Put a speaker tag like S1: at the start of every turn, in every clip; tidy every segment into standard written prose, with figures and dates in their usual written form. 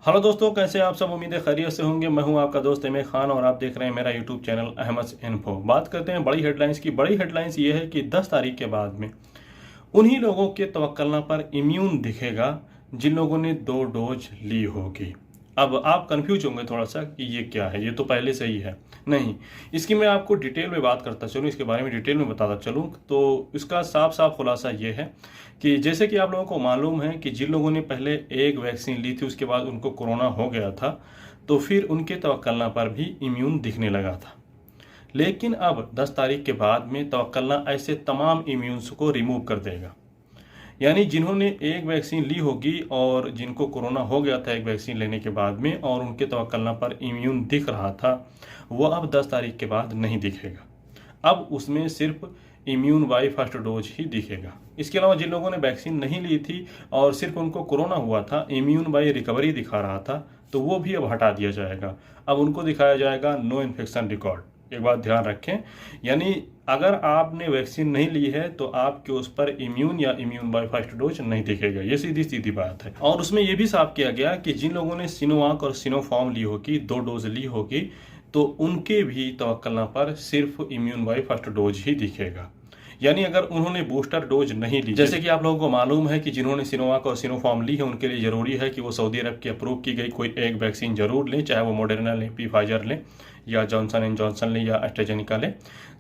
S1: Hello दोस्तों, कैसे आप सब? उम्मीद है खैरियत से होंगे। मैं हूं आपका दोस्त इमरान खान और आप देख रहे हैं मेरा यूट्यूब चैनल अहमद इन्फो। बात करते हैं बड़ी हेडलाइंस की। बड़ी हेडलाइंस ये है कि 10 तारीख के बाद में उन्हीं लोगों के तवक्कलना पर इम्यून दिखेगा जिन लोगों ने 2 डोज ली होगी। अब आप कंफ्यूज होंगे थोड़ा सा कि ये क्या है, ये तो पहले से ही है। नहीं, इसकी मैं आपको डिटेल में बात करता चलूँ, इसके बारे में डिटेल में बताता चलूँ तो इसका साफ साफ खुलासा ये है कि जैसे कि आप लोगों को मालूम है कि जिन लोगों ने पहले एक वैक्सीन ली थी उसके बाद उनको कोरोना हो गया था, तो फिर उनके तवक्कलना पर भी इम्यून दिखने लगा था। लेकिन अब 10 तारीख के बाद में तवक्कलना ऐसे तमाम इम्यून्स को रिमूव कर देगा। यानी जिन्होंने एक वैक्सीन ली होगी और जिनको कोरोना हो गया था एक वैक्सीन लेने के बाद में और उनके तवक्कलना पर इम्यून दिख रहा था, वो अब 10 तारीख के बाद नहीं दिखेगा। अब उसमें सिर्फ इम्यून बाई फर्स्ट डोज ही दिखेगा। इसके अलावा जिन लोगों ने वैक्सीन नहीं ली थी और सिर्फ उनको कोरोना हुआ था, इम्यून बाई रिकवरी दिखा रहा था, तो वो भी अब हटा दिया जाएगा। अब उनको दिखाया जाएगा नो इन्फेक्शन रिकॉर्ड। एक बात ध्यान रखें, यानी अगर आपने वैक्सीन नहीं ली है तो आपके उस पर इम्यून या इम्यून बाय फर्स्ट डोज नहीं दिखेगा। ये सीधी सीधी बात है। और उसमें यह भी साफ किया गया कि जिन लोगों ने सिनोवाक और सिनोफार्म ली होगी, 2 डोज ली होगी, तो उनके भी तवक्कलना पर सिर्फ इम्यून बाय फर्स्ट डोज ही दिखेगा। यानी अगर उन्होंने बूस्टर डोज नहीं ली, जैसे कि आप लोगों को मालूम है कि जिन्होंने सिनोवाक और सिनोफार्म ली है उनके लिए जरूरी है कि वो सऊदी अरब की अप्रूव की गई कोई एक वैक्सीन जरूर लें, चाहे वो मॉडर्ना लें, फाइजर लें या जॉनसन एंड जॉनसन लें या एस्ट्राजेनेका लें।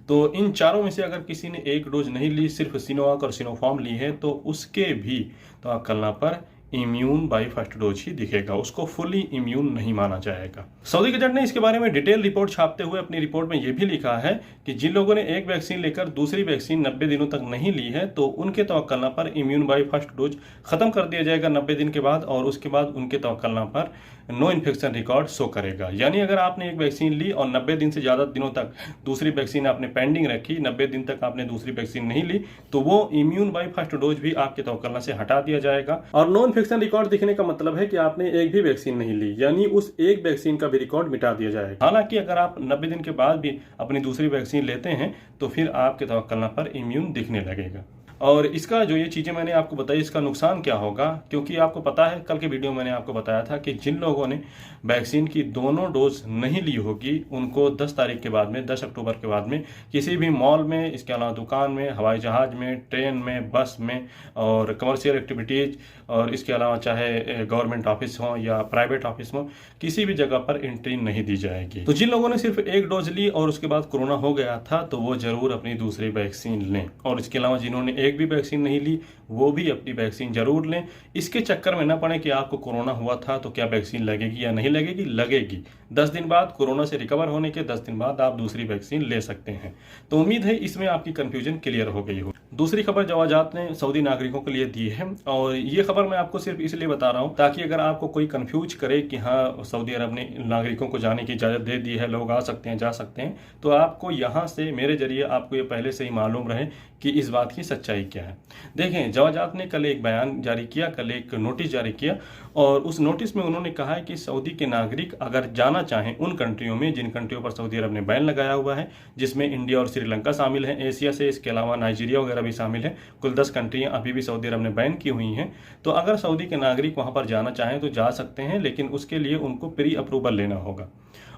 S1: तो इन चारों में से अगर किसी ने एक डोज नहीं ली, सिर्फ सिनोवाक और सिनोफार्म ली है, तो उसके भी तवक्कलना पर इम्यून बाई फर्स्ट डोज ही दिखेगा, उसको फुली इम्यून नहीं माना जाएगा। सऊदी गजट ने इसके बारे में डिटेल रिपोर्ट छापते हुए अपनी रिपोर्ट में यह भी लिखा है कि जिन लोगों ने एक वैक्सीन लेकर दूसरी वैक्सीन 90 दिनों तक नहीं ली है, तो उनके तवक्कलना पर इम्यून बाई फर्स्ट डोज खत्म कर दिया जाएगा 90 दिन के बाद, और उसके बाद उनके तवक्कलना पर नो इन्फेक्शन रिकॉर्ड शो करेगा। यानी अगर आपने एक वैक्सीन ली और 90 दिन से ज़्यादा दिनों तक दूसरी वैक्सीन आपने पेंडिंग रखी, 90 दिन तक आपने दूसरी वैक्सीन नहीं ली, तो वो इम्यून बाई फर्स्ट डोज भी आपके तवक्कलना से हटा दिया जाएगा। और नो इन्फेक्शन रिकॉर्ड दिखने का मतलब है कि आपने एक भी वैक्सीन नहीं ली, यानी उस एक वैक्सीन का भी रिकॉर्ड मिटा दिया जाएगा। हालांकि अगर आप 90 दिन के बाद भी अपनी दूसरी वैक्सीन लेते हैं तो फिर आपके तवक्कलना पर इम्यून दिखने लगेगा। और इसका जो ये चीज़ें मैंने आपको बताई, इसका नुकसान क्या होगा, क्योंकि आपको पता है कल के वीडियो में मैंने आपको बताया था कि जिन लोगों ने वैक्सीन की दोनों डोज नहीं ली होगी उनको 10 तारीख के बाद में, 10 अक्टूबर के बाद में किसी भी मॉल में, इसके अलावा दुकान में, हवाई जहाज में, ट्रेन में, बस में और कमर्शियल एक्टिविटीज़, और इसके अलावा चाहे गवर्नमेंट ऑफिस हो या प्राइवेट ऑफिस हो, किसी भी जगह पर एंट्री नहीं दी जाएगी। तो जिन लोगों ने सिर्फ एक डोज ली और उसके बाद कोरोना हो गया था, तो वो जरूर अपनी दूसरी वैक्सीन लें। और इसके अलावा जिन्होंने एक भी वैक्सीन नहीं ली वो भी अपनी वैक्सीन जरूर लें। इसके चक्कर में न पड़े कि आपको कोरोना हुआ था तो क्या वैक्सीन लगेगी या नहीं लगेगी। लगेगी। 10 दिन बाद, कोरोना से रिकवर होने के 10 दिन बाद आप दूसरी वैक्सीन ले सकते हैं। तो उम्मीद है इसमें आपकी कंफ्यूजन क्लियर हो गई हो। दूसरी खबर जवाजात ने सऊदी नागरिकों के लिए दी है, और ये खबर मैं आपको सिर्फ इसलिए बता रहा हूँ ताकि अगर आपको कोई कंफ्यूज करे कि हाँ सऊदी अरब ने नागरिकों को जाने की इजाज़त दे दी है, लोग आ सकते हैं, जा सकते हैं, तो आपको यहाँ से मेरे जरिए आपको ये पहले से ही मालूम रहे कि इस बात की सच्चाई क्या है। देखें, जवाजात ने कल एक बयान जारी किया, कल एक नोटिस जारी किया, और उस नोटिस में उन्होंने कहा है कि सऊदी के नागरिक अगर जाना चाहें उन कंट्रियों में जिन कंट्रियों पर सऊदी अरब ने बैन लगाया हुआ है, जिसमें इंडिया और श्रीलंका शामिल हैं एशिया से, इसके अलावा नाइजीरिया वगैरह भी शामिल है, कुल 10 कंट्रियां अभी भी सऊदी अरब ने बैन की हुई हैं। तो अगर सऊदी के नागरिक वहां पर जाना चाहें तो जा सकते हैं, लेकिन उसके लिए उनको प्री अप्रूवल लेना होगा।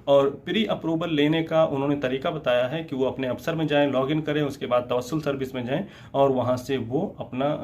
S1: और प्री अप्रूवल लेने का उन्होंने तरीका बताया है कि वो अपने अफसर में जाएं, लॉगिन करें, उसके बाद तवस्सुल सर्विस में जाएं और वहां से वो अपना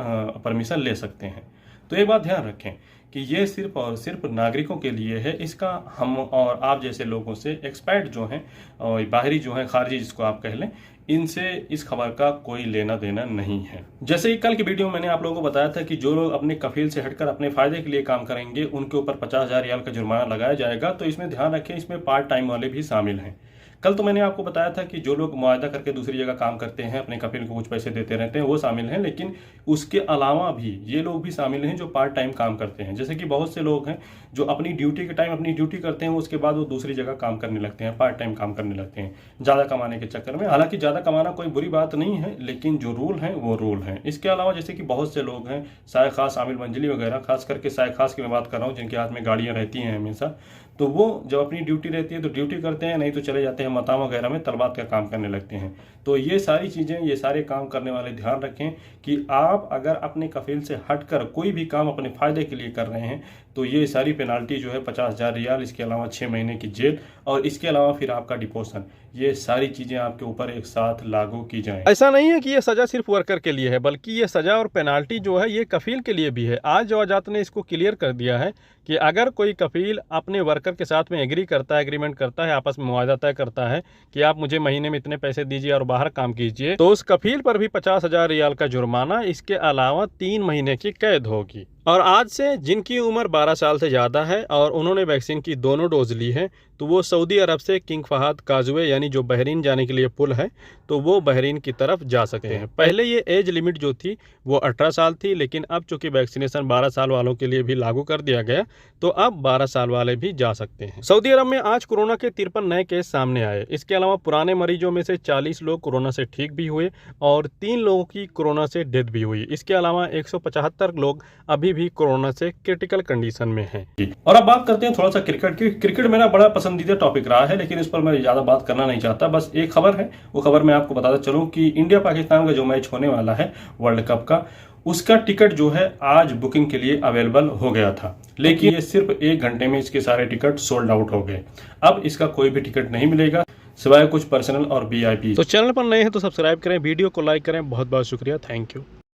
S1: परमिशन ले सकते हैं। तो एक बात ध्यान रखें कि ये सिर्फ और सिर्फ नागरिकों के लिए है। इसका हम और आप जैसे लोगों से, एक्सपर्ट जो हैं और बाहरी जो हैं, खारजी जिसको आप कह लें, इनसे इस खबर का कोई लेना देना नहीं है। जैसे कि कल की वीडियो में मैंने आप लोगों को बताया था कि जो लोग अपने कफील से हटकर अपने फायदे के लिए काम करेंगे उनके ऊपर 50,000 रियाल का जुर्माना लगाया जाएगा। तो इसमें ध्यान रखें, इसमें पार्ट टाइम वाले भी शामिल हैं। कल तो मैंने आपको बताया था कि जो लोग मुआहदा करके दूसरी जगह काम करते हैं, अपने कफील को कुछ पैसे देते रहते हैं, वो शामिल हैं, लेकिन उसके अलावा भी ये लोग भी शामिल हैं जो पार्ट टाइम काम करते हैं। जैसे कि बहुत से लोग हैं जो अपनी ड्यूटी के टाइम अपनी ड्यूटी करते हैं, उसके बाद वो दूसरी जगह काम करने लगते हैं, पार्ट टाइम काम करने लगते हैं ज़्यादा कमाने के चक्कर में। हालांकि ज़्यादा कमाना कोई बुरी बात नहीं है, लेकिन जो रूल हैं वो रूल हैं। इसके अलावा जैसे कि बहुत से लोग हैं, साय खास, आमिल मंजिली वगैरह, खास करके साय खास की मैं बात कर रहा हूँ, जिनके हाथ में गाड़ियाँ रहती हैं हमेशा, तो वो जब अपनी ड्यूटी रहती है तो ड्यूटी करते हैं, नहीं तो चले जाते हैं मताम वगैरह में तलबात का काम करने लगते हैं। तो ये सारी चीज़ें, ये सारे काम करने वाले ध्यान रखें कि आप अगर अपने कफील से हटकर कोई भी काम अपने फ़ायदे के लिए कर रहे हैं तो ये सारी पेनाल्टी जो है 50,000 रियाल, इसके अलावा 6 महीने की जेल और इसके अलावा फिर आपका डिपोशन, ये सारी चीज़ें आपके ऊपर एक साथ लागू की जाएं।
S2: ऐसा नहीं है कि ये सज़ा सिर्फ वर्कर के लिए है, बल्कि ये सज़ा और पेनाल्टी जो है ये कफील के लिए भी है। आज जो अदालत ने इसको क्लियर कर दिया है कि अगर कोई कफील अपने वर्कर के साथ में एग्री करता है, एग्रीमेंट करता है, आपस में मुआवजा तय करता है कि आप मुझे महीने में इतने पैसे दीजिए और बाहर काम कीजिए, तो उस कफील पर भी 50,000 रियाल का जुर्माना, इसके अलावा 3 महीने की कैद होगी। और आज से जिनकी उम्र 12 साल से ज़्यादा है और उन्होंने वैक्सीन की दोनों डोज ली है, तो वो सऊदी अरब से किंग फहद काज़वे यानी जो बहरीन जाने के लिए पुल है, तो वो बहरीन की तरफ जा सकते हैं। पहले ये एज लिमिट जो थी वो 18 साल थी, लेकिन अब चूंकि वैक्सीनेशन 12 साल वालों के लिए भी लागू कर दिया गया, तो अब 12 साल वाले भी जा सकते हैं। सऊदी अरब में आज कोरोना के 53 नए केस सामने आए। इसके अलावा पुराने मरीजों में से 40 लोग कोरोना से ठीक भी हुए और 3 लोगों की कोरोना से डेथ भी हुई। इसके अलावा 175 लोग अभी भी कोरोना से क्रिटिकल कंडीशन में हैं।
S1: और अब बात करते हैं थोड़ा सा क्रिकेट की। क्रिकेट मेरा बड़ा पसंदीदा टॉपिक रहा है, लेकिन इस पर मैं ज़्यादा बात करना नहीं चाहता। बस एक खबर है, वो खबर मैं आपको बताता चलूँ कि इंडिया पाकिस्तान का जो मैच होने वाला है वर्ल्ड कप का, उसका टिकट जो है आज बुकिंग के लिए अवेलेबल हो गया था, लेकिन ये सिर्फ 1 घंटे में इसके सारे टिकट सोल्ड आउट हो गए। अब इसका कोई भी टिकट नहीं मिलेगा सिवाय कुछ पर्सनल और VIP।
S2: तो चैनल पर नए हैं तो सब्सक्राइब करें, वीडियो को लाइक करें। बहुत बहुत शुक्रिया, थैंक यू।